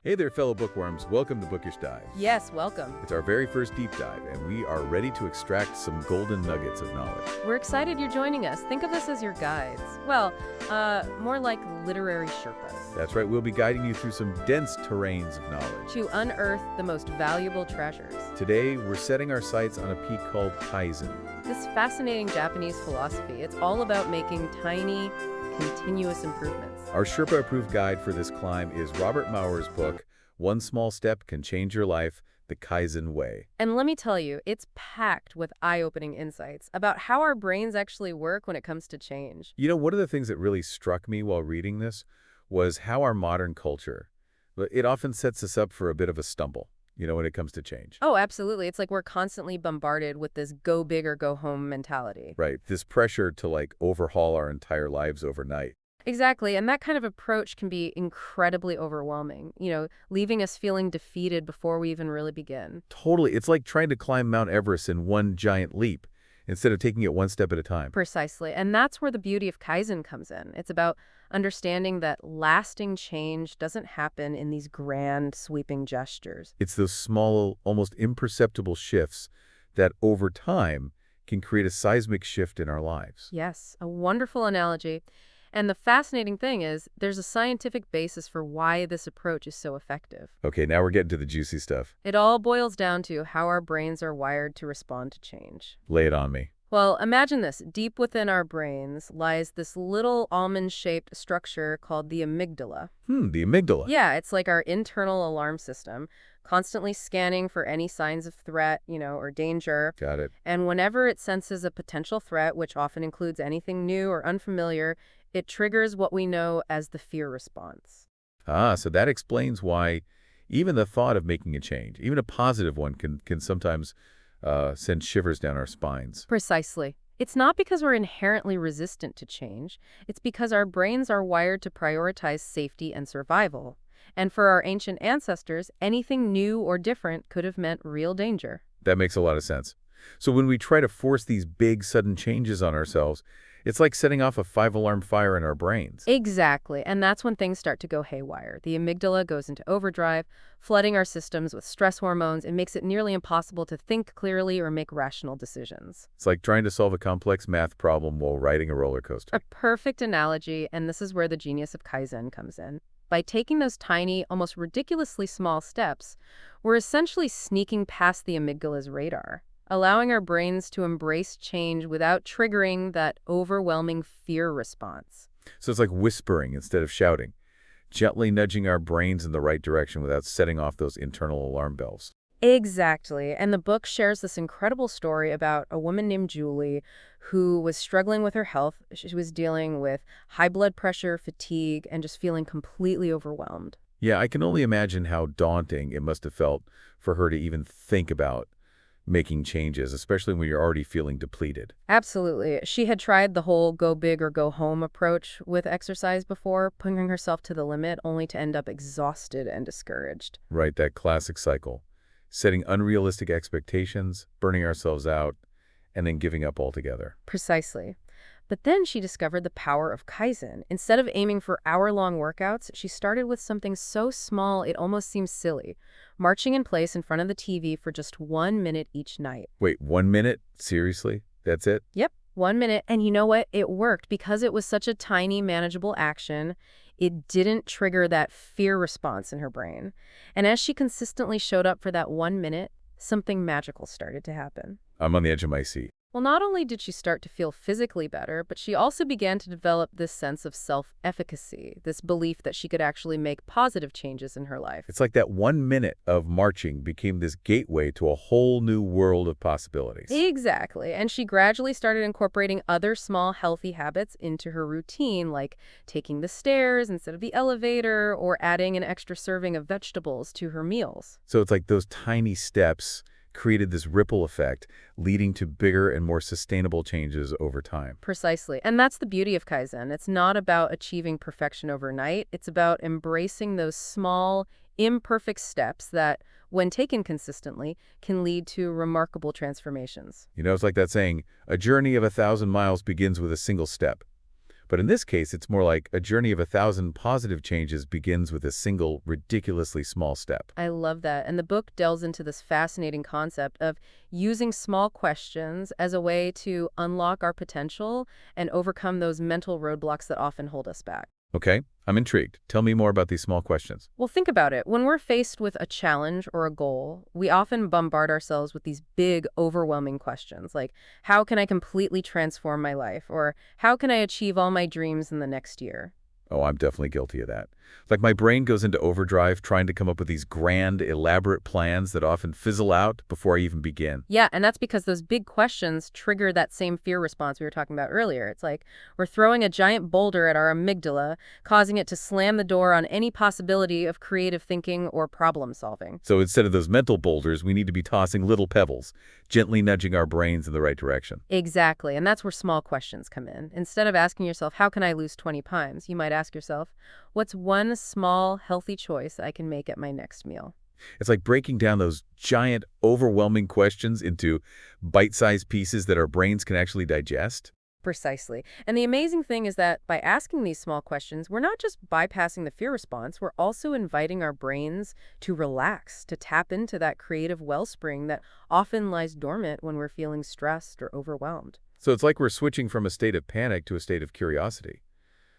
Hey there, fellow bookworms. Welcome to Bookish Dive. Yes, welcome. It's our very first deep dive, and we are ready to extract some golden nuggets of knowledge. We're excited you're joining us. Think of us as your guides. Well, more like literary Sherpas. That's right, we'll be guiding you through some dense terrains of knowledge. To unearth the most valuable treasures. Today, we're setting our sights on a peak called Kaizen. This fascinating Japanese philosophy, it's all about making tiny, continuous improvements. Our Sherpa-approved guide for this climb is Robert Maurer's book, One Small Step Can Change Your Life, The Kaizen Way. And let me tell you, it's packed with eye-opening insights about how our brains actually work when it comes to change. You know, one of the things that really struck me while reading this was how our modern culture, it often sets us up for a bit of a stumble, when it comes to change. Oh, absolutely. It's like we're constantly bombarded with this go big or go home mentality. Right. This pressure to overhaul our entire lives overnight. Exactly, and that kind of approach can be incredibly overwhelming, leaving us feeling defeated before we even really begin. Totally. It's like trying to climb Mount Everest in one giant leap instead of taking it one step at a time. Precisely, and that's where the beauty of Kaizen comes in. It's about understanding that lasting change doesn't happen in these grand, sweeping gestures. It's those small, almost imperceptible shifts that over time can create a seismic shift in our lives. Yes, a wonderful analogy. And the fascinating thing is, there's a scientific basis for why this approach is so effective. Okay, now we're getting to the juicy stuff. It all boils down to how our brains are wired to respond to change. Lay it on me. Well, imagine this. Deep within our brains lies this little almond-shaped structure called the amygdala. The amygdala. Yeah, it's like our internal alarm system, constantly scanning for any signs of threat, or danger. Got it. And whenever it senses a potential threat, which often includes anything new or unfamiliar, it triggers what we know as the fear response. So that explains why even the thought of making a change, even a positive one, can sometimes send shivers down our spines. Precisely. It's not because we're inherently resistant to change. It's because our brains are wired to prioritize safety and survival. And for our ancient ancestors, anything new or different could have meant real danger. That makes a lot of sense. So when we try to force these big, sudden changes on ourselves, it's like setting off a 5-alarm fire in our brains. Exactly, and that's when things start to go haywire. The amygdala goes into overdrive, flooding our systems with stress hormones and makes it nearly impossible to think clearly or make rational decisions. It's like trying to solve a complex math problem while riding a roller coaster. A perfect analogy, and this is where the genius of Kaizen comes in. By taking those tiny, almost ridiculously small steps, we're essentially sneaking past the amygdala's radar, allowing our brains to embrace change without triggering that overwhelming fear response. So it's like whispering instead of shouting, gently nudging our brains in the right direction without setting off those internal alarm bells. Exactly. And the book shares this incredible story about a woman named Julie who was struggling with her health. She was dealing with high blood pressure, fatigue, and just feeling completely overwhelmed. Yeah, I can only imagine how daunting it must have felt for her to even think about making changes, especially when you're already feeling depleted. Absolutely. She had tried the whole go big or go home approach with exercise before, pushing herself to the limit, only to end up exhausted and discouraged. Right, that classic cycle. Setting unrealistic expectations, burning ourselves out, and then giving up altogether. Precisely. But then she discovered the power of Kaizen. Instead of aiming for hour-long workouts, she started with something so small it almost seems silly, marching in place in front of the TV for just 1 minute each night. Wait, 1 minute? Seriously? That's it? Yep, 1 minute. And you know what? It worked because it was such a tiny, manageable action. It didn't trigger that fear response in her brain. And as she consistently showed up for that 1 minute, something magical started to happen. I'm on the edge of my seat. Well, not only did she start to feel physically better, but she also began to develop this sense of self-efficacy, this belief that she could actually make positive changes in her life. It's like that 1 minute of marching became this gateway to a whole new world of possibilities. Exactly. And she gradually started incorporating other small, healthy habits into her routine, like taking the stairs instead of the elevator or adding an extra serving of vegetables to her meals. So it's like those tiny steps created this ripple effect, leading to bigger and more sustainable changes over time. Precisely. And that's the beauty of Kaizen. It's not about achieving perfection overnight. It's about embracing those small, imperfect steps that, when taken consistently, can lead to remarkable transformations. It's like that saying, a journey of 1,000 miles begins with a single step. But in this case, it's more like a journey of 1,000 positive changes begins with a single, ridiculously small step. I love that. And the book delves into this fascinating concept of using small questions as a way to unlock our potential and overcome those mental roadblocks that often hold us back. Okay, I'm intrigued. Tell me more about these small questions. Well, think about it. When we're faced with a challenge or a goal, we often bombard ourselves with these big, overwhelming questions like, how can I completely transform my life? Or how can I achieve all my dreams in the next year? Oh, I'm definitely guilty of that. Like my brain goes into overdrive trying to come up with these grand, elaborate plans that often fizzle out before I even begin. Yeah, and that's because those big questions trigger that same fear response we were talking about earlier. It's like we're throwing a giant boulder at our amygdala, causing it to slam the door on any possibility of creative thinking or problem solving. So instead of those mental boulders, we need to be tossing little pebbles, gently nudging our brains in the right direction. Exactly, and that's where small questions come in. Instead of asking yourself, how can I lose 20 pounds? You might ask yourself, what's one small, healthy choice I can make at my next meal? It's like breaking down those giant, overwhelming questions into bite-sized pieces that our brains can actually digest. Precisely. And the amazing thing is that by asking these small questions, we're not just bypassing the fear response, we're also inviting our brains to relax, to tap into that creative wellspring that often lies dormant when we're feeling stressed or overwhelmed. So it's like we're switching from a state of panic to a state of curiosity,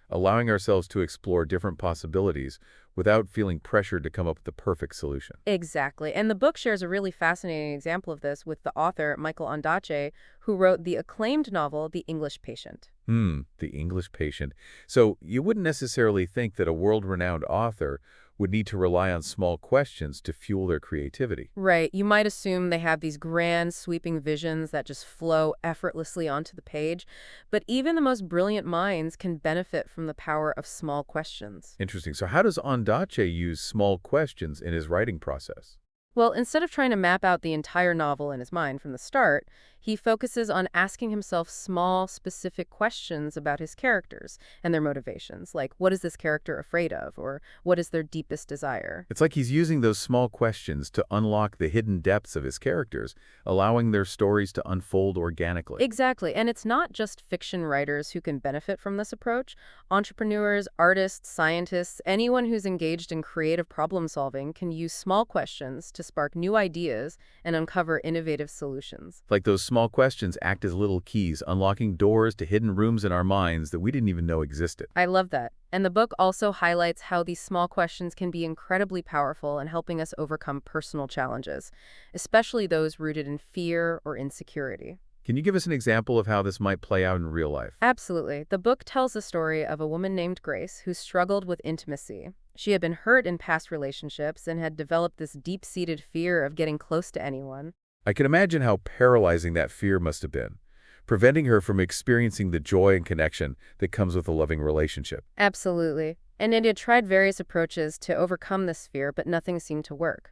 allowing ourselves to explore different possibilities without feeling pressured to come up with the perfect solution. Exactly. And the book shares a really fascinating example of this with the author, Michael Ondaatje, who wrote the acclaimed novel, The English Patient. The English Patient. So you wouldn't necessarily think that a world-renowned author would need to rely on small questions to fuel their creativity. Right. You might assume they have these grand, sweeping visions that just flow effortlessly onto the page. But even the most brilliant minds can benefit from the power of small questions. Interesting. So how does Ondaatje use small questions in his writing process? Well, instead of trying to map out the entire novel in his mind from the start, he focuses on asking himself small, specific questions about his characters and their motivations, like what is this character afraid of, or what is their deepest desire? It's like he's using those small questions to unlock the hidden depths of his characters, allowing their stories to unfold organically. Exactly, and it's not just fiction writers who can benefit from this approach. Entrepreneurs, artists, scientists, anyone who's engaged in creative problem solving can use small questions to spark new ideas and uncover innovative solutions. Like those small questions act as little keys, unlocking doors to hidden rooms in our minds that we didn't even know existed. I love that. And the book also highlights how these small questions can be incredibly powerful in helping us overcome personal challenges, especially those rooted in fear or insecurity. Can you give us an example of how this might play out in real life? Absolutely. The book tells the story of a woman named Grace who struggled with intimacy. She had been hurt in past relationships and had developed this deep-seated fear of getting close to anyone. I can imagine how paralyzing that fear must have been, preventing her from experiencing the joy and connection that comes with a loving relationship. Absolutely. And India tried various approaches to overcome this fear, but nothing seemed to work.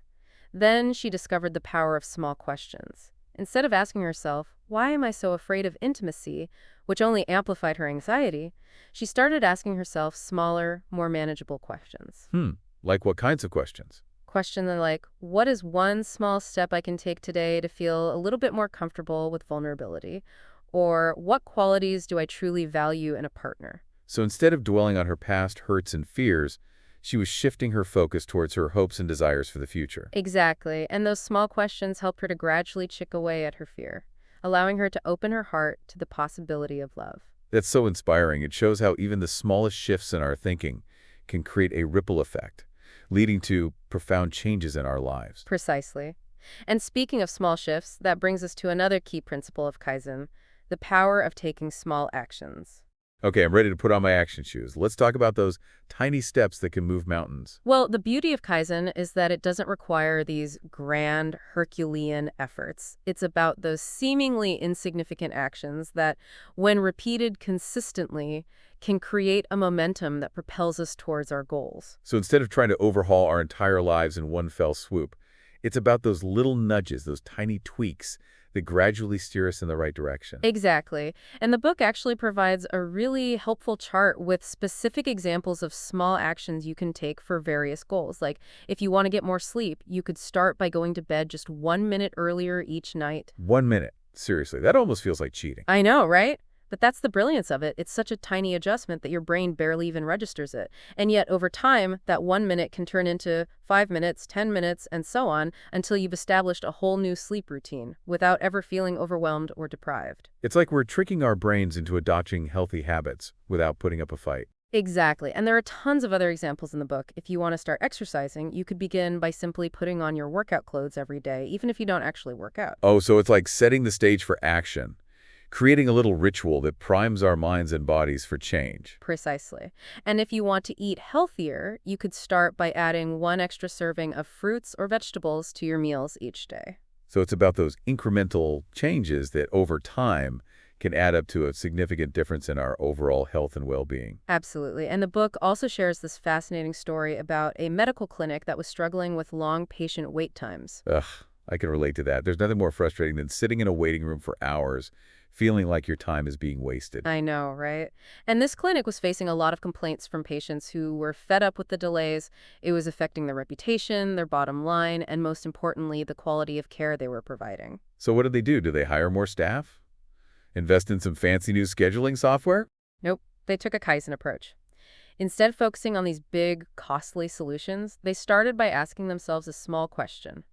Then she discovered the power of small questions. Instead of asking herself, why am I so afraid of intimacy, which only amplified her anxiety, she started asking herself smaller, more manageable questions. Like what kinds of questions? Questions like, what is one small step I can take today to feel a little bit more comfortable with vulnerability? Or what qualities do I truly value in a partner? So instead of dwelling on her past hurts and fears, she was shifting her focus towards her hopes and desires for the future. Exactly, and those small questions helped her to gradually chip away at her fear, allowing her to open her heart to the possibility of love. That's so inspiring. It shows how even the smallest shifts in our thinking can create a ripple effect, leading to profound changes in our lives. Precisely. And speaking of small shifts, that brings us to another key principle of Kaizen, the power of taking small actions. Okay, I'm ready to put on my action shoes. Let's talk about those tiny steps that can move mountains. Well, the beauty of Kaizen is that it doesn't require these grand, Herculean efforts. It's about those seemingly insignificant actions that, when repeated consistently, can create a momentum that propels us towards our goals. So instead of trying to overhaul our entire lives in one fell swoop, it's about those little nudges, those tiny tweaks that gradually steer us in the right direction. Exactly. And the book actually provides a really helpful chart with specific examples of small actions you can take for various goals. Like, if you want to get more sleep, you could start by going to bed just 1 minute earlier each night. 1 minute. Seriously, that almost feels like cheating. I know, right? But that's the brilliance of it. It's such a tiny adjustment that your brain barely even registers it. And yet, over time, that 1 minute can turn into 5 minutes, 10 minutes, and so on until you've established a whole new sleep routine without ever feeling overwhelmed or deprived. It's like we're tricking our brains into adopting healthy habits without putting up a fight. Exactly. And there are tons of other examples in the book. If you want to start exercising, you could begin by simply putting on your workout clothes every day, even if you don't actually work out. Oh, so it's like setting the stage for action, creating a little ritual that primes our minds and bodies for change. Precisely. And if you want to eat healthier, you could start by adding one extra serving of fruits or vegetables to your meals each day. So it's about those incremental changes that over time can add up to a significant difference in our overall health and well-being. Absolutely. And the book also shares this fascinating story about a medical clinic that was struggling with long patient wait times. Ugh, I can relate to that. There's nothing more frustrating than sitting in a waiting room for hours, feeling like your time is being wasted. I know, right? And this clinic was facing a lot of complaints from patients who were fed up with the delays. It was affecting their reputation, their bottom line, and most importantly, the quality of care they were providing. So what did they do? Do they hire more staff? Invest in some fancy new scheduling software? Nope, they took a Kaizen approach. Instead of focusing on these big, costly solutions, they started by asking themselves a small question.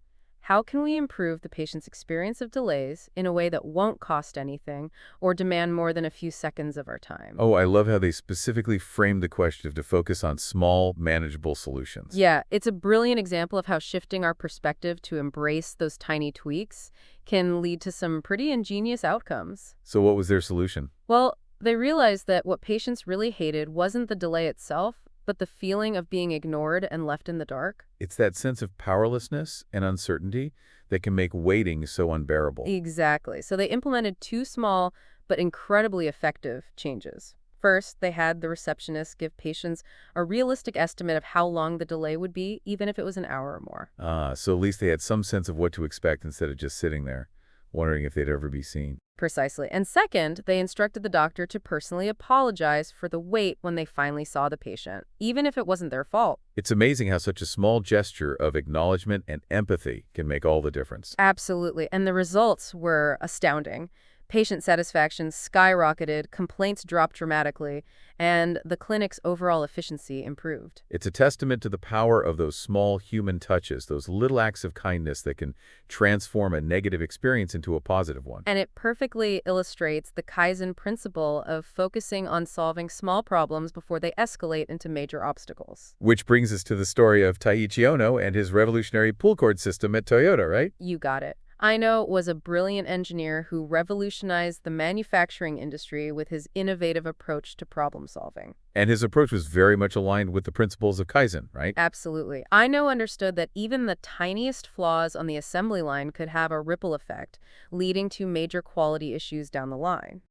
How can we improve the patient's experience of delays in a way that won't cost anything or demand more than a few seconds of our time? Oh, I love how they specifically framed the question to focus on small, manageable solutions. Yeah, it's a brilliant example of how shifting our perspective to embrace those tiny tweaks can lead to some pretty ingenious outcomes. So what was their solution? Well, they realized that what patients really hated wasn't the delay itself, but the feeling of being ignored and left in the dark. It's that sense of powerlessness and uncertainty that can make waiting so unbearable. Exactly. So they implemented two small but incredibly effective changes. First, they had the receptionist give patients a realistic estimate of how long the delay would be, even if it was an hour or more. So at least they had some sense of what to expect instead of just sitting there, wondering if they'd ever be seen. Precisely. And second, they instructed the doctor to personally apologize for the wait when they finally saw the patient, even if it wasn't their fault. It's amazing how such a small gesture of acknowledgement and empathy can make all the difference. Absolutely. And the results were astounding. Patient satisfaction skyrocketed, complaints dropped dramatically, and the clinic's overall efficiency improved. It's a testament to the power of those small human touches, those little acts of kindness that can transform a negative experience into a positive one. And it perfectly illustrates the Kaizen principle of focusing on solving small problems before they escalate into major obstacles. Which brings us to the story of Taiichi Ono and his revolutionary pull cord system at Toyota, right? You got it. Aino was a brilliant engineer who revolutionized the manufacturing industry with his innovative approach to problem solving. And his approach was very much aligned with the principles of Kaizen, right? Absolutely. Aino understood that even the tiniest flaws on the assembly line could have a ripple effect, leading to major quality issues down the line.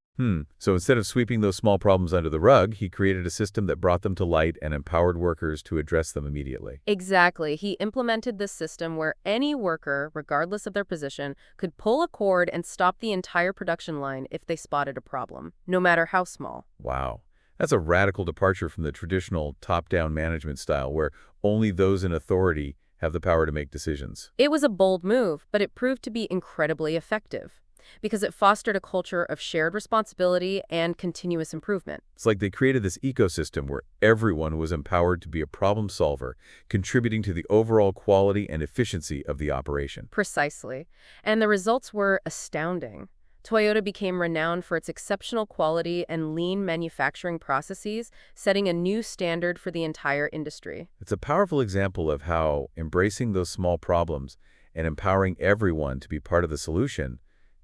So instead of sweeping those small problems under the rug, he created a system that brought them to light and empowered workers to address them immediately. Exactly. He implemented this system where any worker, regardless of their position, could pull a cord and stop the entire production line if they spotted a problem, no matter how small. Wow. That's a radical departure from the traditional top-down management style where only those in authority have the power to make decisions. It was a bold move, but it proved to be incredibly effective, because it fostered a culture of shared responsibility and continuous improvement. It's like they created this ecosystem where everyone was empowered to be a problem solver, contributing to the overall quality and efficiency of the operation. Precisely. And the results were astounding. Toyota became renowned for its exceptional quality and lean manufacturing processes, setting a new standard for the entire industry. It's a powerful example of how embracing those small problems and empowering everyone to be part of the solution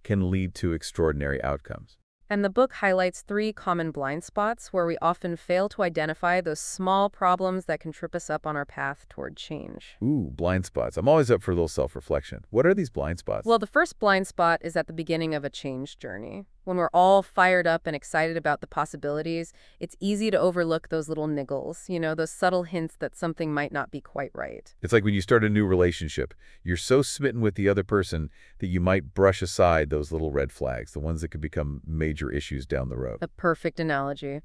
can lead to extraordinary outcomes. And the book highlights 3 common blind spots where we often fail to identify those small problems that can trip us up on our path toward change. Ooh, blind spots. I'm always up for a little self-reflection. What are these blind spots? Well, the first blind spot is at the beginning of a change journey. When we're all fired up and excited about the possibilities, it's easy to overlook those little niggles, those subtle hints that something might not be quite right. It's like when you start a new relationship. You're so smitten with the other person that you might brush aside those little red flags, the ones that could become major issues down the road. A perfect analogy.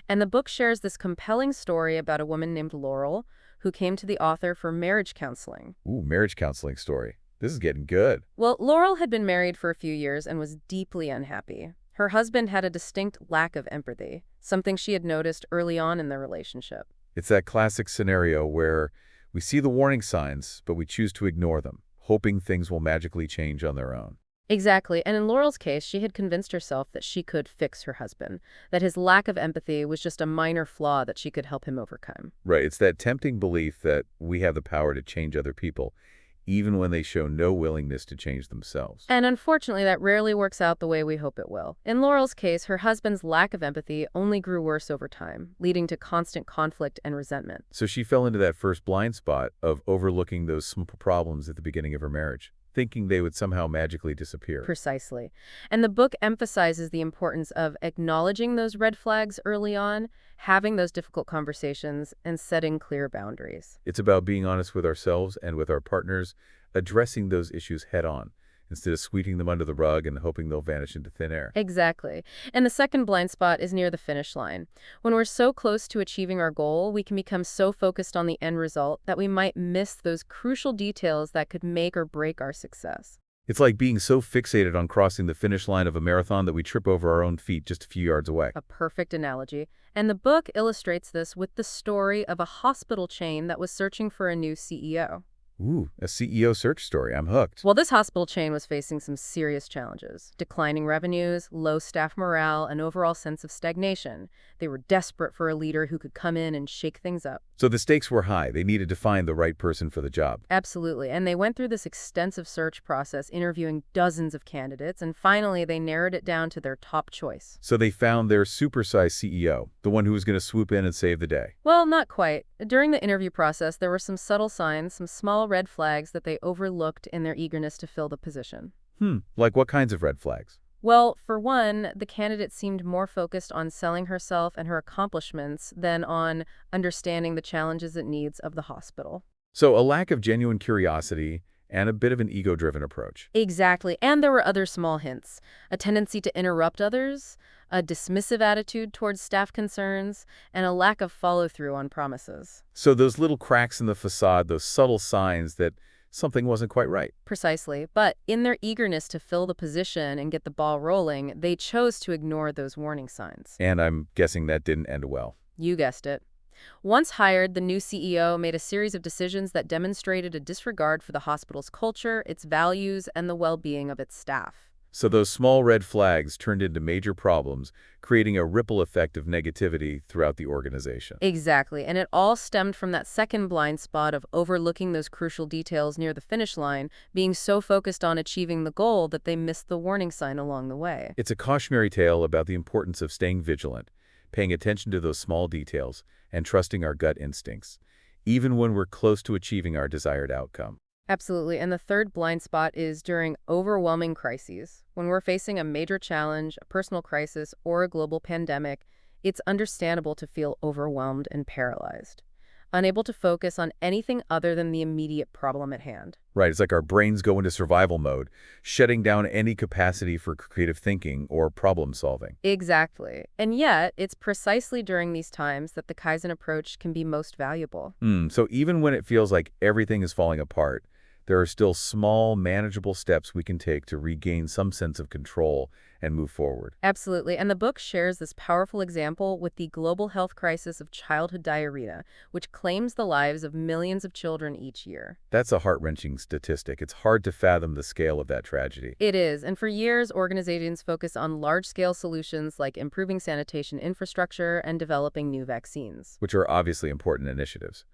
And the book shares this compelling story about a woman named Laurel who came to the author for marriage counseling. Ooh, marriage counseling story. This is getting good. Well, Laurel had been married for a few years and was deeply unhappy. Her husband had a distinct lack of empathy, something she had noticed early on in their relationship. It's that classic scenario where we see the warning signs, but we choose to ignore them, hoping things will magically change on their own. Exactly, and in Laurel's case, she had convinced herself that she could fix her husband, that his lack of empathy was just a minor flaw that she could help him overcome. Right, it's that tempting belief that we have the power to change other people, even when they show no willingness to change themselves. And unfortunately, that rarely works out the way we hope it will. In Laurel's case, her husband's lack of empathy only grew worse over time, leading to constant conflict and resentment. So she fell into that first blind spot of overlooking those simple problems at the beginning of her marriage, thinking they would somehow magically disappear. Precisely. And the book emphasizes the importance of acknowledging those red flags early on, having those difficult conversations, and setting clear boundaries. It's about being honest with ourselves and with our partners, addressing those issues head on, instead of sweeping them under the rug and hoping they'll vanish into thin air. Exactly. And the second blind spot is near the finish line. When we're so close to achieving our goal, we can become so focused on the end result that we might miss those crucial details that could make or break our success. It's like being so fixated on crossing the finish line of a marathon that we trip over our own feet just a few yards away. A perfect analogy. And the book illustrates this with the story of a hospital chain that was searching for a new CEO. Ooh, a CEO search story. I'm hooked. Well, this hospital chain was facing some serious challenges. Declining revenues, low staff morale, an overall sense of stagnation. They were desperate for a leader who could come in and shake things up. So the stakes were high. They needed to find the right person for the job. Absolutely. And they went through this extensive search process, interviewing dozens of candidates, and finally they narrowed it down to their top choice. So they found their supersized CEO, the one who was going to swoop in and save the day. Well, not quite. During the interview process, there were some subtle signs, some small red flags that they overlooked in their eagerness to fill the position. Like what kinds of red flags? Well, for one, the candidate seemed more focused on selling herself and her accomplishments than on understanding the challenges and needs of the hospital. So a lack of genuine curiosity and a bit of an ego-driven approach. Exactly. And there were other small hints. A tendency to interrupt others, a dismissive attitude towards staff concerns, and a lack of follow-through on promises. So those little cracks in the facade, those subtle signs that something wasn't quite right. Precisely. But in their eagerness to fill the position and get the ball rolling, they chose to ignore those warning signs. And I'm guessing that didn't end well. You guessed it. Once hired, the new CEO made a series of decisions that demonstrated a disregard for the hospital's culture, its values, and the well-being of its staff. So those small red flags turned into major problems, creating a ripple effect of negativity throughout the organization. Exactly, and it all stemmed from that second blind spot of overlooking those crucial details near the finish line, being so focused on achieving the goal that they missed the warning sign along the way. It's a cautionary tale about the importance of staying vigilant, paying attention to those small details, and trusting our gut instincts, even when we're close to achieving our desired outcome. Absolutely. And the third blind spot is during overwhelming crises. When we're facing a major challenge, a personal crisis, or a global pandemic, it's understandable to feel overwhelmed and paralyzed, unable to focus on anything other than the immediate problem at hand. Right, it's like our brains go into survival mode, shutting down any capacity for creative thinking or problem solving. Exactly. And yet, it's precisely during these times that the Kaizen approach can be most valuable. So even when it feels like everything is falling apart, there are still small, manageable steps we can take to regain some sense of control and move forward. Absolutely. And the book shares this powerful example with the global health crisis of childhood diarrhea, which claims the lives of millions of children each year. That's a heart-wrenching statistic. It's hard to fathom the scale of that tragedy. It is. And for years, organizations focus on large-scale solutions like improving sanitation infrastructure and developing new vaccines. Which are obviously important initiatives.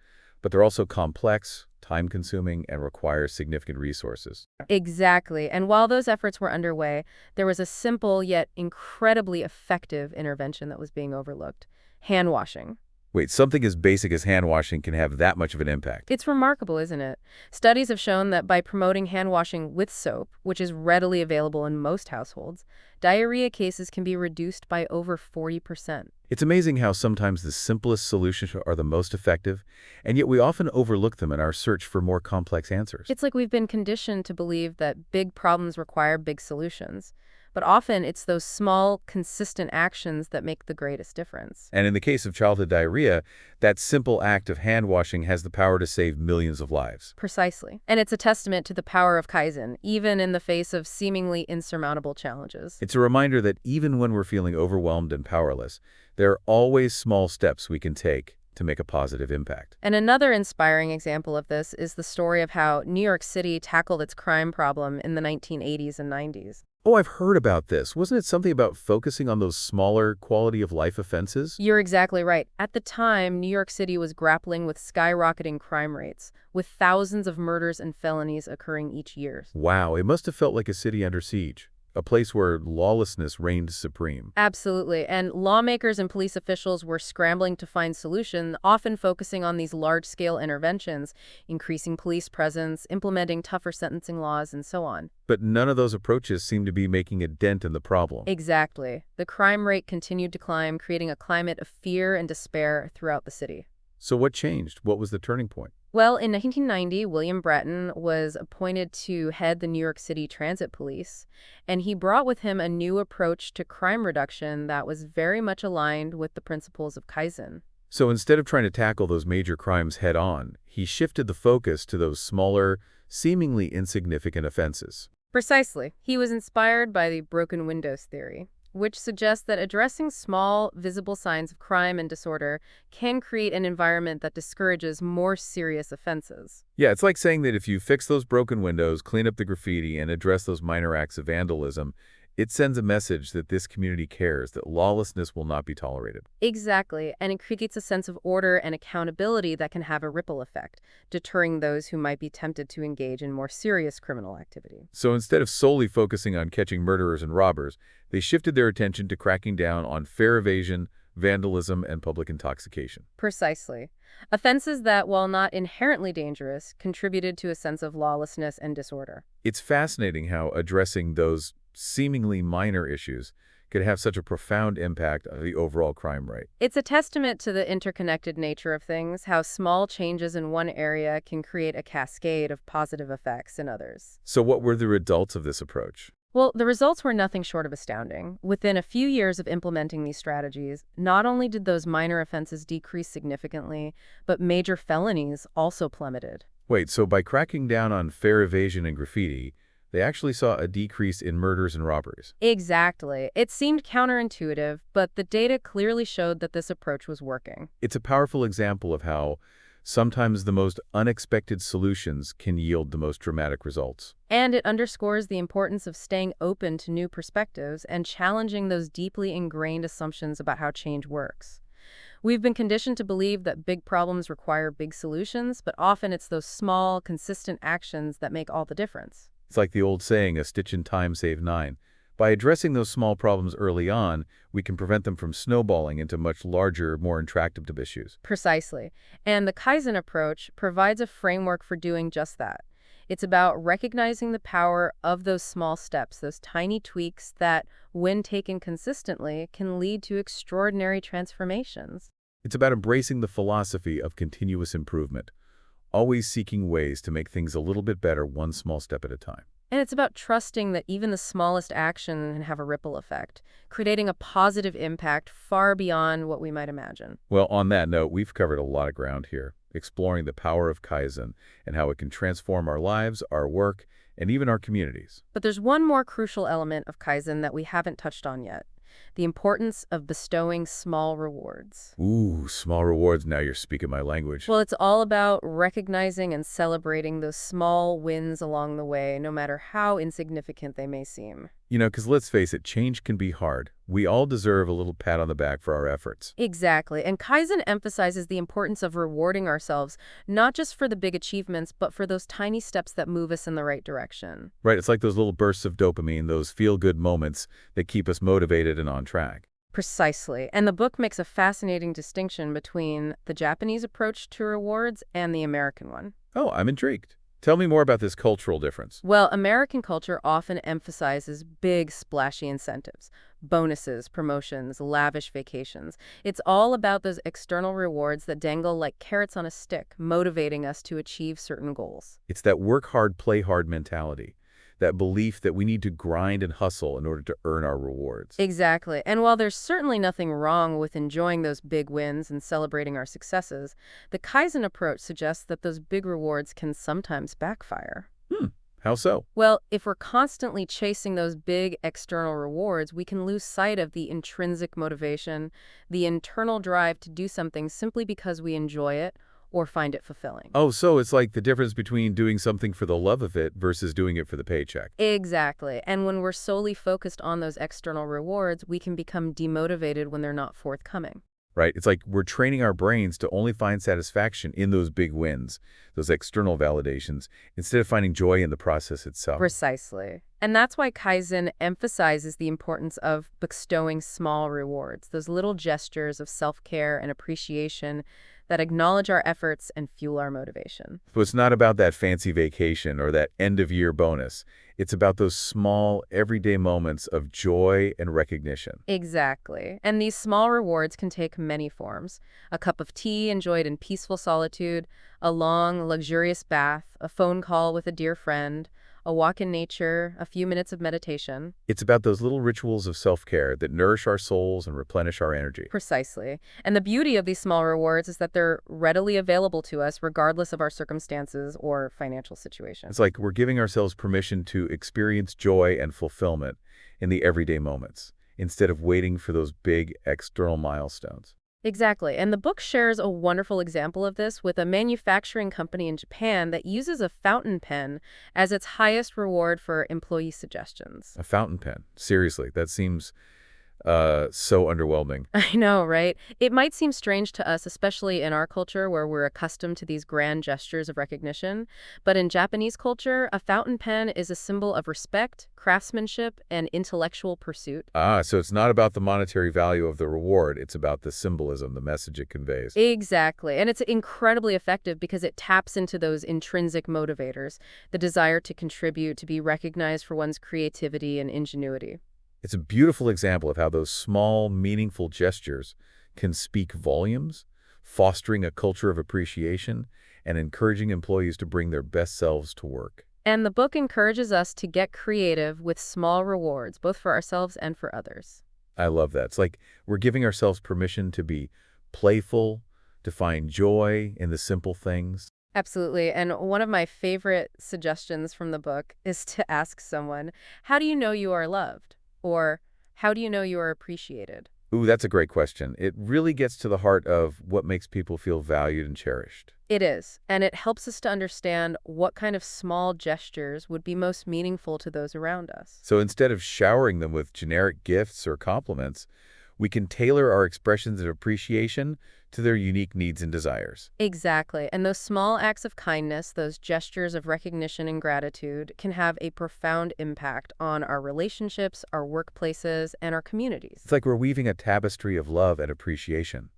But they're also complex, time-consuming, and require significant resources. Exactly. And while those efforts were underway, there was a simple yet incredibly effective intervention that was being overlooked: hand washing. Wait, something as basic as hand washing can have that much of an impact? It's remarkable, isn't it? Studies have shown that by promoting hand washing with soap, which is readily available in most households, diarrhea cases can be reduced by over 40%. It's amazing how sometimes the simplest solutions are the most effective, and yet we often overlook them in our search for more complex answers. It's like we've been conditioned to believe that big problems require big solutions. but often it's those small, consistent actions that make the greatest difference. And in the case of childhood diarrhea, that simple act of hand washing has the power to save millions of lives. Precisely. And it's a testament to the power of Kaizen, even in the face of seemingly insurmountable challenges. It's a reminder that even when we're feeling overwhelmed and powerless, there are always small steps we can take to make a positive impact. And another inspiring example of this is the story of how New York City tackled its crime problem in the 1980s and 90s. Oh, I've heard about this. Wasn't it something about focusing on those smaller quality-of-life offenses? You're exactly right. At the time, New York City was grappling with skyrocketing crime rates, with thousands of murders and felonies occurring each year. Wow, it must have felt like a city under siege, a place where lawlessness reigned supreme. Absolutely. And lawmakers and police officials were scrambling to find solutions, often focusing on these large-scale interventions, increasing police presence, implementing tougher sentencing laws, and so on. But none of those approaches seem to be making a dent in the problem. Exactly. The crime rate continued to climb, creating a climate of fear and despair throughout the city. So what changed? What was the turning point? Well, in 1990, William Bratton was appointed to head the New York City Transit Police, and he brought with him a new approach to crime reduction that was very much aligned with the principles of Kaizen. So instead of trying to tackle those major crimes head-on, he shifted the focus to those smaller, seemingly insignificant offenses. Precisely. He was inspired by the broken windows theory, which suggests that addressing small, visible signs of crime and disorder can create an environment that discourages more serious offenses. Yeah, it's like saying that if you fix those broken windows, clean up the graffiti, and address those minor acts of vandalism, it sends a message that this community cares, that lawlessness will not be tolerated. Exactly, and it creates a sense of order and accountability that can have a ripple effect, deterring those who might be tempted to engage in more serious criminal activity. So instead of solely focusing on catching murderers and robbers, they shifted their attention to cracking down on fare evasion, vandalism, and public intoxication. Precisely. Offenses that, while not inherently dangerous, contributed to a sense of lawlessness and disorder. It's fascinating how addressing those seemingly minor issues could have such a profound impact on the overall crime rate. It's a testament to the interconnected nature of things, how small changes in one area can create a cascade of positive effects in others. So what were the results of this approach? Well, the results were nothing short of astounding. Within a few years of implementing these strategies, not only did those minor offenses decrease significantly, but major felonies also plummeted. Wait, so by cracking down on fare evasion and graffiti, they actually saw a decrease in murders and robberies? Exactly. It seemed counterintuitive, but the data clearly showed that this approach was working. It's a powerful example of how sometimes the most unexpected solutions can yield the most dramatic results. And it underscores the importance of staying open to new perspectives and challenging those deeply ingrained assumptions about how change works. We've been conditioned to believe that big problems require big solutions, but often it's those small, consistent actions that make all the difference. It's like the old saying, a stitch in time saves nine. By addressing those small problems early on, we can prevent them from snowballing into much larger, more intractable issues. Precisely. And the Kaizen approach provides a framework for doing just that. It's about recognizing the power of those small steps, those tiny tweaks that, when taken consistently, can lead to extraordinary transformations. It's about embracing the philosophy of continuous improvement, always seeking ways to make things a little bit better one small step at a time. And it's about trusting that even the smallest action can have a ripple effect, creating a positive impact far beyond what we might imagine. Well, on that note, we've covered a lot of ground here, exploring the power of Kaizen and how it can transform our lives, our work, and even our communities. But there's one more crucial element of Kaizen that we haven't touched on yet: the importance of bestowing small rewards. Ooh, small rewards. Now you're speaking my language. Well, it's all about recognizing and celebrating those small wins along the way, no matter how insignificant they may seem. You know, because let's face it, change can be hard. We all deserve a little pat on the back for our efforts. Exactly. And Kaizen emphasizes the importance of rewarding ourselves, not just for the big achievements, but for those tiny steps that move us in the right direction. Right, it's like those little bursts of dopamine, those feel-good moments that keep us motivated and on track. Precisely. And the book makes a fascinating distinction between the Japanese approach to rewards and the American one. Oh, I'm intrigued. Tell me more about this cultural difference. Well, American culture often emphasizes big, splashy incentives, bonuses, promotions, lavish vacations. It's all about those external rewards that dangle like carrots on a stick, motivating us to achieve certain goals. It's that work hard, play hard mentality. that belief that we need to grind and hustle in order to earn our rewards. Exactly. And while there's certainly nothing wrong with enjoying those big wins and celebrating our successes, the Kaizen approach suggests that those big rewards can sometimes backfire. Hmm, how so? Well, if we're constantly chasing those big external rewards, we can lose sight of the intrinsic motivation, the internal drive to do something simply because we enjoy it or find it fulfilling. Oh, so it's like the difference between doing something for the love of it versus doing it for the paycheck. Exactly. And when we're solely focused on those external rewards, we can become demotivated when they're not forthcoming. Right? It's like we're training our brains to only find satisfaction in those big wins, those external validations, instead of finding joy in the process itself. Precisely. And that's why Kaizen emphasizes the importance of bestowing small rewards, those little gestures of self-care and appreciation that acknowledge our efforts and fuel our motivation. So it's not about that fancy vacation or that end-of-year bonus. It's about those small, everyday moments of joy and recognition. Exactly. And these small rewards can take many forms. A cup of tea enjoyed in peaceful solitude, a long, luxurious bath, a phone call with a dear friend, a walk in nature, a few minutes of meditation. It's about those little rituals of self-care that nourish our souls and replenish our energy. Precisely. And the beauty of these small rewards is that they're readily available to us regardless of our circumstances or financial situation. It's like we're giving ourselves permission to experience joy and fulfillment in the everyday moments, instead of waiting for those big external milestones. Exactly. And the book shares a wonderful example of this with a manufacturing company in Japan that uses a fountain pen as its highest reward for employee suggestions. A fountain pen. Seriously, that seems so underwhelming. I know, right? It might seem strange to us, especially in our culture where we're accustomed to these grand gestures of recognition. But in Japanese culture, a fountain pen is a symbol of respect, craftsmanship, and intellectual pursuit. Ah, so it's not about the monetary value of the reward. It's about the symbolism, the message it conveys. Exactly. And it's incredibly effective because it taps into those intrinsic motivators, the desire to contribute, to be recognized for one's creativity and ingenuity. It's a beautiful example of how those small, meaningful gestures can speak volumes, fostering a culture of appreciation and encouraging employees to bring their best selves to work. And the book encourages us to get creative with small rewards, both for ourselves and for others. I love that. It's like we're giving ourselves permission to be playful, to find joy in the simple things. Absolutely. And one of my favorite suggestions from the book is to ask someone, how do you know you are loved? Or how do you know you are appreciated? Ooh, that's a great question. It really gets to the heart of what makes people feel valued and cherished. It is. And it helps us to understand what kind of small gestures would be most meaningful to those around us. So instead of showering them with generic gifts or compliments, we can tailor our expressions of appreciation to their unique needs and desires. Exactly. And those small acts of kindness, those gestures of recognition and gratitude, can have a profound impact on our relationships, our workplaces, and our communities. It's like we're weaving a tapestry of love and appreciation,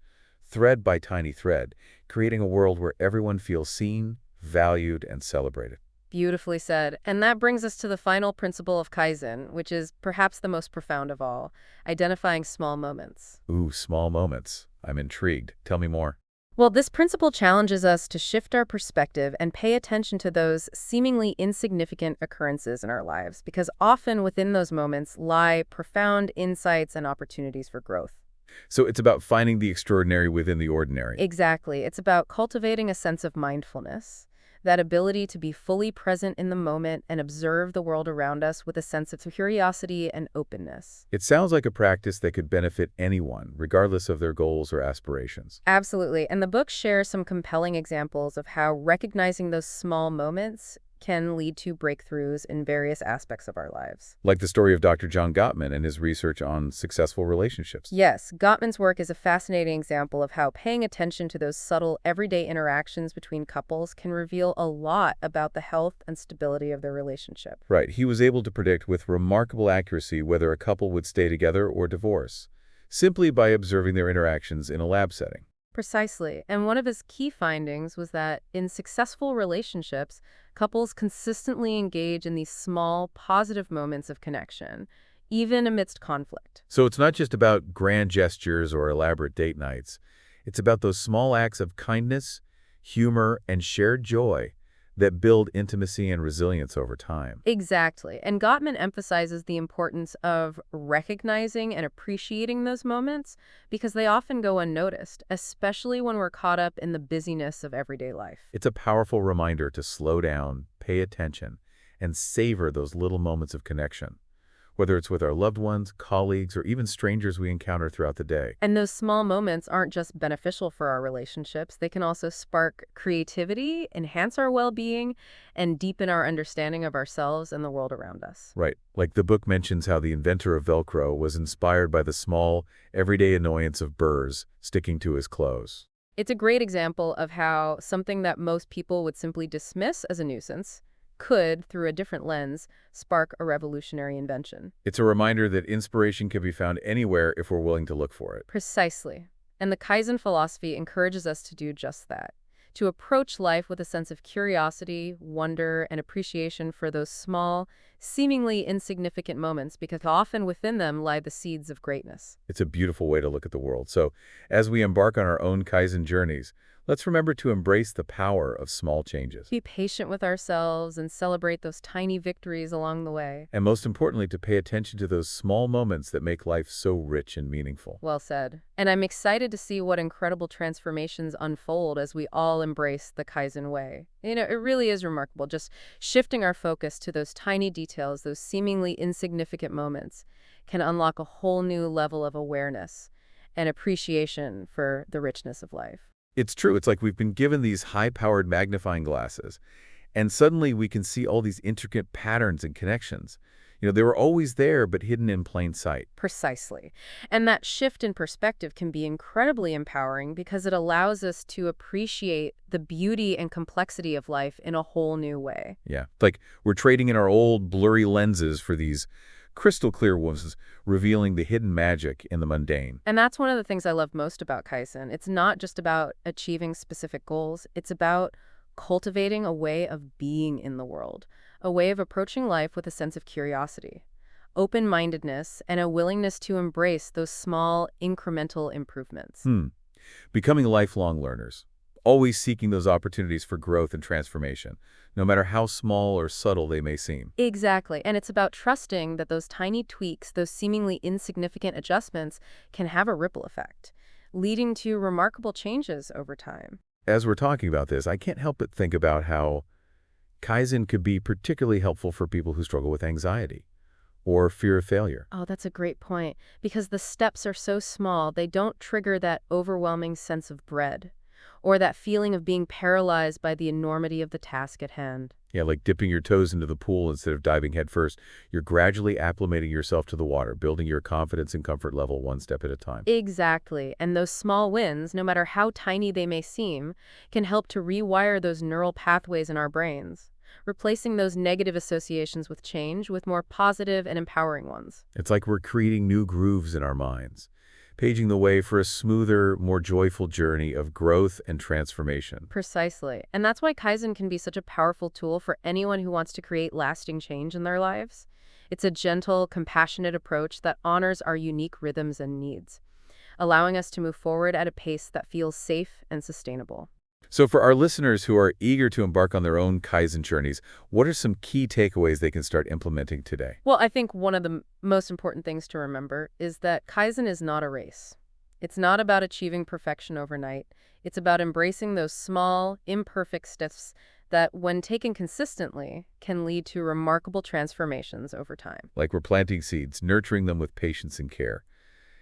thread by tiny thread, creating a world where everyone feels seen, valued, and celebrated. Beautifully said. And that brings us to the final principle of Kaizen, which is perhaps the most profound of all, identifying small moments. Ooh, small moments. I'm intrigued. Tell me more. Well, this principle challenges us to shift our perspective and pay attention to those seemingly insignificant occurrences in our lives, because often within those moments lie profound insights and opportunities for growth. So it's about finding the extraordinary within the ordinary. Exactly. It's about cultivating a sense of mindfulness, that ability to be fully present in the moment and observe the world around us with a sense of curiosity and openness. It sounds like a practice that could benefit anyone, regardless of their goals or aspirations. Absolutely. And the book shares some compelling examples of how recognizing those small moments can lead to breakthroughs in various aspects of our lives. Like the story of Dr. John Gottman and his research on successful relationships. Yes, Gottman's work is a fascinating example of how paying attention to those subtle, everyday interactions between couples can reveal a lot about the health and stability of their relationship. Right. He was able to predict with remarkable accuracy whether a couple would stay together or divorce, simply by observing their interactions in a lab setting. Precisely. And one of his key findings was that in successful relationships, couples consistently engage in these small, positive moments of connection, even amidst conflict. So it's not just about grand gestures or elaborate date nights. It's about those small acts of kindness, humor, and shared joy that build intimacy and resilience over time. Exactly. And Gottman emphasizes the importance of recognizing and appreciating those moments because they often go unnoticed, especially when we're caught up in the busyness of everyday life. It's a powerful reminder to slow down, pay attention, and savor those little moments of connection, whether it's with our loved ones, colleagues, or even strangers we encounter throughout the day. And those small moments aren't just beneficial for our relationships, they can also spark creativity, enhance our well-being, and deepen our understanding of ourselves and the world around us. Right. Like the book mentions how the inventor of Velcro was inspired by the small, everyday annoyance of burrs sticking to his clothes. It's a great example of how something that most people would simply dismiss as a nuisance could, through a different lens, spark a revolutionary invention. It's a reminder that inspiration can be found anywhere if we're willing to look for it. Precisely. And the Kaizen philosophy encourages us to do just that, to approach life with a sense of curiosity, wonder, and appreciation for those small, seemingly insignificant moments, because often within them lie the seeds of greatness. It's a beautiful way to look at the world. So, as we embark on our own Kaizen journeys, let's remember to embrace the power of small changes. Be patient with ourselves and celebrate those tiny victories along the way. And most importantly, to pay attention to those small moments that make life so rich and meaningful. Well said. And I'm excited to see what incredible transformations unfold as we all embrace the Kaizen way. It really is remarkable, just shifting our focus to those tiny details, those seemingly insignificant moments, can unlock a whole new level of awareness and appreciation for the richness of life. It's true. It's like we've been given these high-powered magnifying glasses, and suddenly we can see all these intricate patterns and connections. They were always there, but hidden in plain sight. Precisely. And that shift in perspective can be incredibly empowering because it allows us to appreciate the beauty and complexity of life in a whole new way. Yeah, like we're trading in our old blurry lenses for these crystal clear ones, revealing the hidden magic in the mundane. And that's one of the things I love most about Kaizen. It's not just about achieving specific goals. It's about cultivating a way of being in the world, a way of approaching life with a sense of curiosity, open-mindedness, and a willingness to embrace those small, incremental improvements. Becoming lifelong learners, always seeking those opportunities for growth and transformation, no matter how small or subtle they may seem. Exactly. And it's about trusting that those tiny tweaks, those seemingly insignificant adjustments, can have a ripple effect, leading to remarkable changes over time. As we're talking about this, I can't help but think about how Kaizen could be particularly helpful for people who struggle with anxiety or fear of failure. Oh, that's a great point. Because the steps are so small, they don't trigger that overwhelming sense of dread or that feeling of being paralyzed by the enormity of the task at hand. Yeah, like dipping your toes into the pool instead of diving headfirst. You're gradually acclimating yourself to the water, building your confidence and comfort level one step at a time. Exactly. And those small wins, no matter how tiny they may seem, can help to rewire those neural pathways in our brains, replacing those negative associations with change with more positive and empowering ones. It's like we're creating new grooves in our minds, paving the way for a smoother, more joyful journey of growth and transformation. Precisely. And that's why Kaizen can be such a powerful tool for anyone who wants to create lasting change in their lives. It's a gentle, compassionate approach that honors our unique rhythms and needs, allowing us to move forward at a pace that feels safe and sustainable. So for our listeners who are eager to embark on their own Kaizen journeys, what are some key takeaways they can start implementing today? Well, I think one of the most important things to remember is that Kaizen is not a race. It's not about achieving perfection overnight. It's about embracing those small, imperfect steps that, when taken consistently, can lead to remarkable transformations over time. Like we're planting seeds, nurturing them with patience and care,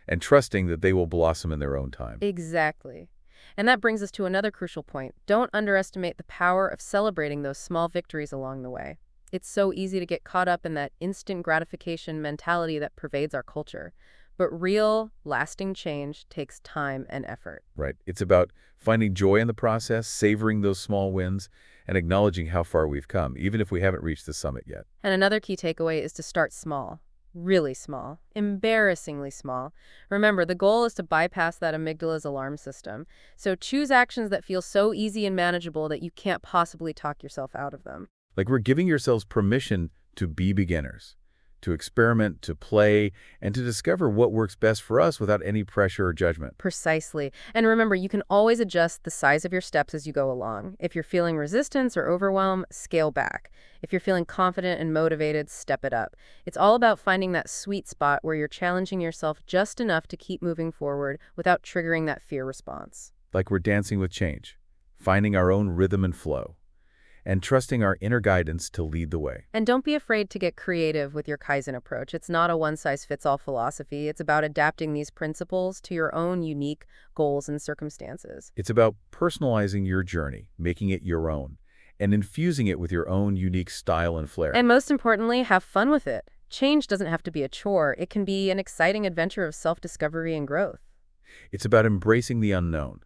and trusting that they will blossom in their own time. Exactly. And that brings us to another crucial point. Don't underestimate the power of celebrating those small victories along the way. It's so easy to get caught up in that instant gratification mentality that pervades our culture. But real, lasting change takes time and effort. Right. It's about finding joy in the process, savoring those small wins, and acknowledging how far we've come, even if we haven't reached the summit yet. And another key takeaway is to start small. Really small. Embarrassingly small. Remember, the goal is to bypass that amygdala's alarm system. So choose actions that feel so easy and manageable that you can't possibly talk yourself out of them. Like we're giving yourselves permission to be beginners, to experiment, to play, and to discover what works best for us without any pressure or judgment. Precisely. And remember, you can always adjust the size of your steps as you go along. If you're feeling resistance or overwhelm, scale back. If you're feeling confident and motivated, step it up. It's all about finding that sweet spot where you're challenging yourself just enough to keep moving forward without triggering that fear response. Like we're dancing with change, finding our own rhythm and flow, and trusting our inner guidance to lead the way. And don't be afraid to get creative with your Kaizen approach. It's not a one-size-fits-all philosophy. It's about adapting these principles to your own unique goals and circumstances. It's about personalizing your journey, making it your own, and infusing it with your own unique style and flair. And most importantly, have fun with it. Change doesn't have to be a chore. It can be an exciting adventure of self-discovery and growth. It's about embracing the unknown,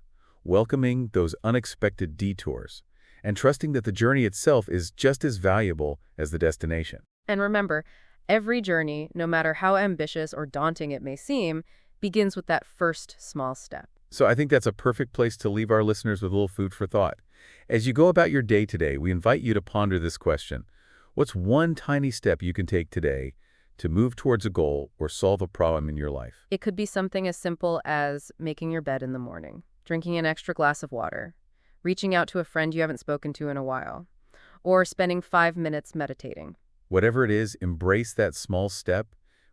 welcoming those unexpected detours, and trusting that the journey itself is just as valuable as the destination. And remember, every journey, no matter how ambitious or daunting it may seem, begins with that first small step. So I think that's a perfect place to leave our listeners with a little food for thought. As you go about your day today, we invite you to ponder this question. What's one tiny step you can take today to move towards a goal or solve a problem in your life? It could be something as simple as making your bed in the morning, drinking an extra glass of water, reaching out to a friend you haven't spoken to in a while, or spending 5 minutes meditating. Whatever it is, embrace that small step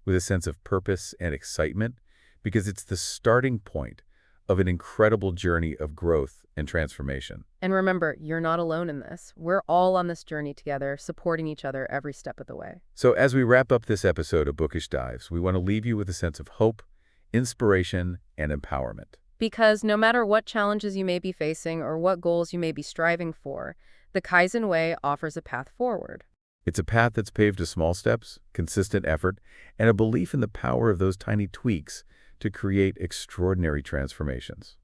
with a sense of purpose and excitement, because it's the starting point of an incredible journey of growth and transformation. And remember, you're not alone in this. We're all on this journey together, supporting each other every step of the way. So as we wrap up this episode of Bookish Dives, we want to leave you with a sense of hope, inspiration, and empowerment. Because no matter what challenges you may be facing or what goals you may be striving for, the Kaizen Way offers a path forward. It's a path that's paved with small steps, consistent effort, and a belief in the power of those tiny tweaks to create extraordinary transformations.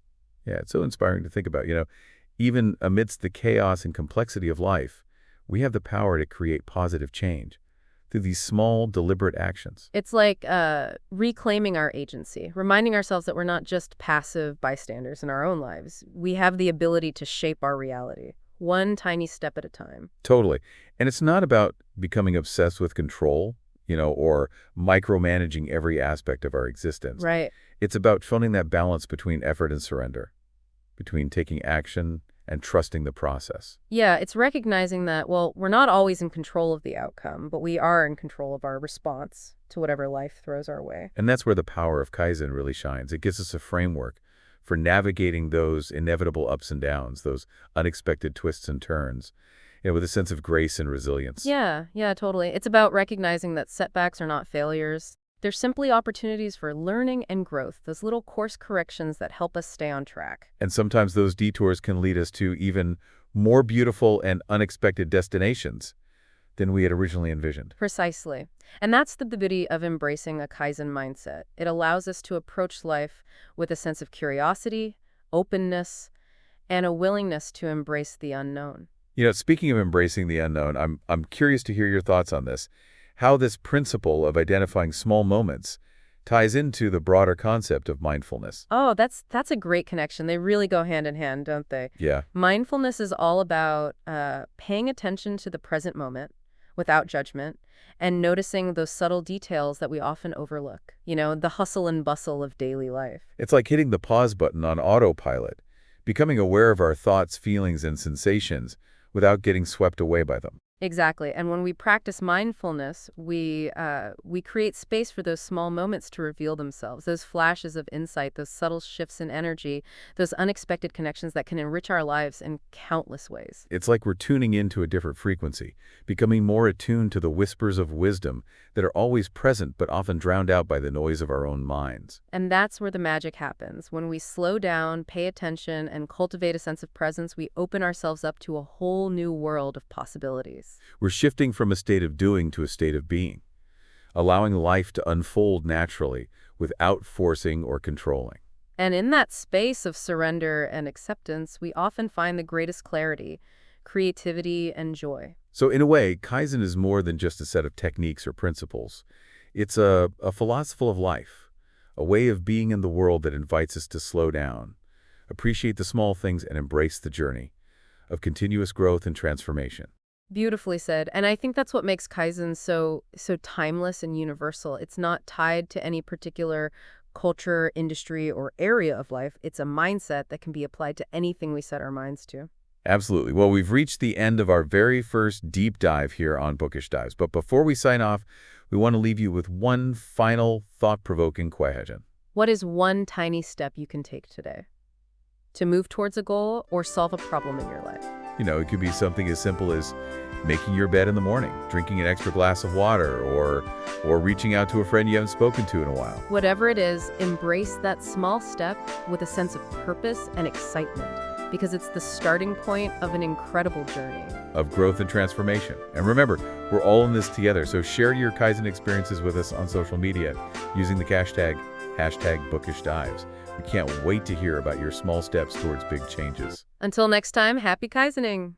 Yeah, it's so inspiring to think about. Even amidst the chaos and complexity of life, we have the power to create positive change through these small, deliberate actions. It's like reclaiming our agency, reminding ourselves that we're not just passive bystanders in our own lives. We have the ability to shape our reality, one tiny step at a time. Totally. And it's not about becoming obsessed with control, or micromanaging every aspect of our existence. Right. It's about finding that balance between effort and surrender, between taking action and trusting the process. Yeah, it's recognizing that, well, we're not always in control of the outcome, but we are in control of our response to whatever life throws our way. And that's where the power of Kaizen really shines. It gives us a framework for navigating those inevitable ups and downs, those unexpected twists and turns, with a sense of grace and resilience. Yeah, totally. It's about recognizing that setbacks are not failures. They're simply opportunities for learning and growth, those little course corrections that help us stay on track. And sometimes those detours can lead us to even more beautiful and unexpected destinations than we had originally envisioned. Precisely. And that's the beauty of embracing a Kaizen mindset. It allows us to approach life with a sense of curiosity, openness, and a willingness to embrace the unknown. Speaking of embracing the unknown, I'm curious to hear your thoughts on this. How this principle of identifying small moments ties into the broader concept of mindfulness. Oh, that's a great connection. They really go hand in hand, don't they? Yeah. Mindfulness is all about paying attention to the present moment without judgment and noticing those subtle details that we often overlook. The hustle and bustle of daily life. It's like hitting the pause button on autopilot, becoming aware of our thoughts, feelings, and sensations without getting swept away by them. Exactly. And when we practice mindfulness, we create space for those small moments to reveal themselves, those flashes of insight, those subtle shifts in energy, those unexpected connections that can enrich our lives in countless ways. It's like we're tuning into a different frequency, becoming more attuned to the whispers of wisdom that are always present but often drowned out by the noise of our own minds. And that's where the magic happens. When we slow down, pay attention, and cultivate a sense of presence, we open ourselves up to a whole new world of possibilities. We're shifting from a state of doing to a state of being, allowing life to unfold naturally without forcing or controlling. And in that space of surrender and acceptance, we often find the greatest clarity, creativity, and joy. So in a way, Kaizen is more than just a set of techniques or principles. It's a philosophy of life, a way of being in the world that invites us to slow down, appreciate the small things, and embrace the journey of continuous growth and transformation. Beautifully said. And I think that's what makes Kaizen so timeless and universal. It's not tied to any particular culture, industry, or area of life. It's a mindset that can be applied to anything we set our minds to. Absolutely. Well, we've reached the end of our very first deep dive here on Bookish Dives. But before we sign off, we want to leave you with one final thought-provoking question. What is one tiny step you can take today to move towards a goal or solve a problem in your life? It could be something as simple as making your bed in the morning, drinking an extra glass of water, or reaching out to a friend you haven't spoken to in a while. Whatever it is, embrace that small step with a sense of purpose and excitement, because it's the starting point of an incredible journey. Of growth and transformation. And remember, we're all in this together, so share your Kaizen experiences with us on social media using the hashtag #BookishDives. We can't wait to hear about your small steps towards big changes. Until next time, happy Kaizening!